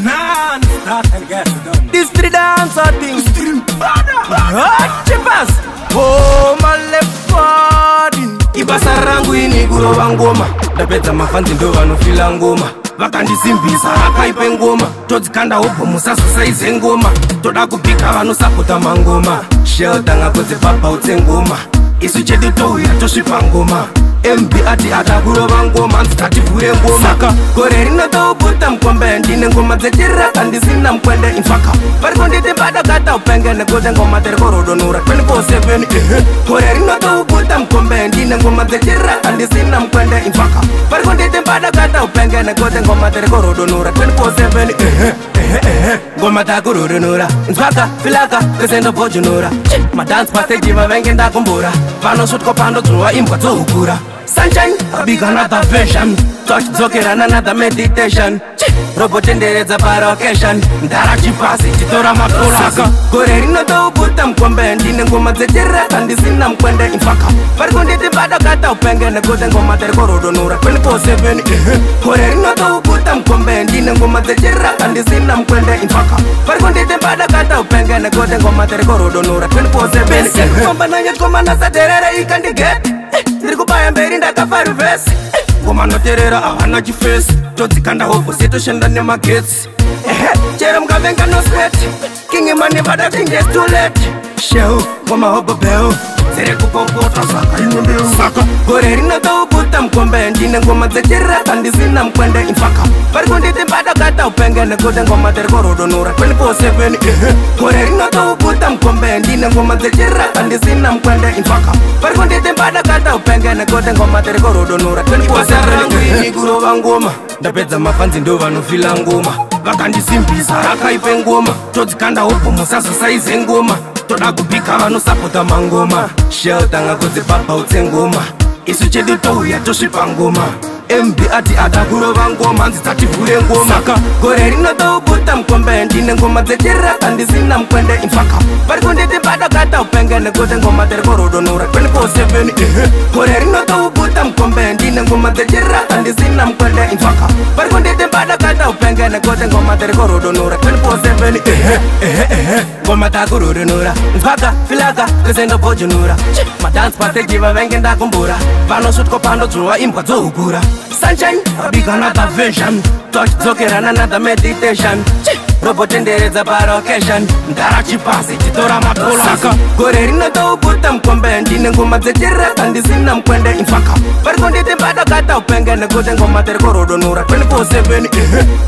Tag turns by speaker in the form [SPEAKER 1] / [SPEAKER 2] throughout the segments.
[SPEAKER 1] Non-stop and get it done. This three dancer thing. Chipas. Oh, my left body. Ibasa rangu ini kurova ngoma. Ndapedza mafanzi ndo vanofila ngoma. Vakandisimbisa akaipe ngoma. Todzikanda hopo musasosaize ngoma. Toda kupika vanosapota mangoma. Shelter ngakodze papa utse ngoma. Isu chedu touya tosvipa ngoma. MB ati atakurova ngoma nzitatibhure ngoma. Saka gore rinotobuta mukombe ndine ngoma dzechiraka ndisina mukwende infaka parikonditi padakata upenge nekute ngoma terikorodonura 24/7 gore rinotobuta mukombe ndine ngoma dzechiraka ndisina mukwende infaka parikonditi padakata upenge nekute ngoma terikorodonura 24/7 ngoma takurodonura nzvaka filaka kesendobhojunura madance pasteji vavenge ndakumbura vanosvutwa pandodzurwa imbwa dzohukura. Sunshine, I big another version. Touch dzokera another meditation. Robotenderedza parocation. Ndara chipasi chitora makolaka. Gore rinotobuta mukombe ndine ngoma dzechiraka ndisina mukwende infaka parikonditi padakata upenge nekute ngoma terikorodonura 24/7 gore rinotobuta mukombe ndine ngoma dzechiraka ndisina mukwende infaka parikonditi padakata upenge nekute ngoma terikorodonura 24/7 kukomba nanyekoma nasaterere ikandigete ndiri kubaya mberi ndakafarivesi ngoma noterera avana chifesi todzikanda hoposi toshanda nemagetsi chero mukavenga noswet kingimani vadatinges too late sheu ngoma hobobeu dzere kupopota saka inondeu saka gore rinotobuta mukombe ndine ngoma dzechiraka ndisina mukwende infaka parikonditi padakata upenge nekute ngoma terikorodonura 24/7 gore rinotobuta mukombe ndine ngoma dzechiraka ndisina mukwende infaka parikonditi padakata upenge nekute ngoma terikorodonura 24/7 kurova ngoma ndapedza mafanzi ndo vanofila ngoma vakandisimbisa akaipe ngoma todzikanda hopo musasosaize ngoma toda kupika vanosapota mangoma shelter ngakodze papa utse ngoma isu chedu touya tosvipa ngoma MB ati atakurova ngoma nzitatibhure ngoma saka gore rinotobuta mukombe ndine ngoma dzechiraka ndisina mukwende infaka parikonditi padakata upenge nekute ngoma terikorodonura 24/7 gore rinotobuta mukombe ndine ngoma dzechiraka ndisina mukwende infaka parikonditi padakata upenge nekute ngoma terikorodonura 24/7 ngoma takurodonura nzvaka filaka kesendobhojunura madance pasteji vavenge ndakumbura vanosvutwa pandodzurwa imbwa dzohukura. Sunshine, I big another version. Touch dzokera another meditation. Robotenderedza parocation. Ndara chipasi chitora makolaka. Saka gore rinotobuta mukombe ndine ngoma dzechiraka ndisina mukwende infaka parikonditi padakata upenge nekute ngoma terikorodonura 24/7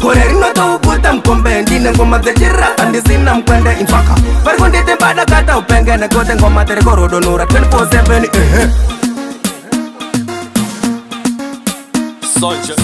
[SPEAKER 1] gore rinotobuta mukombe ndine ngoma dzechiraka ndisina mukwende infaka parikonditi padakata upenge nekute ngoma terikorodonura 24/7 Soldier.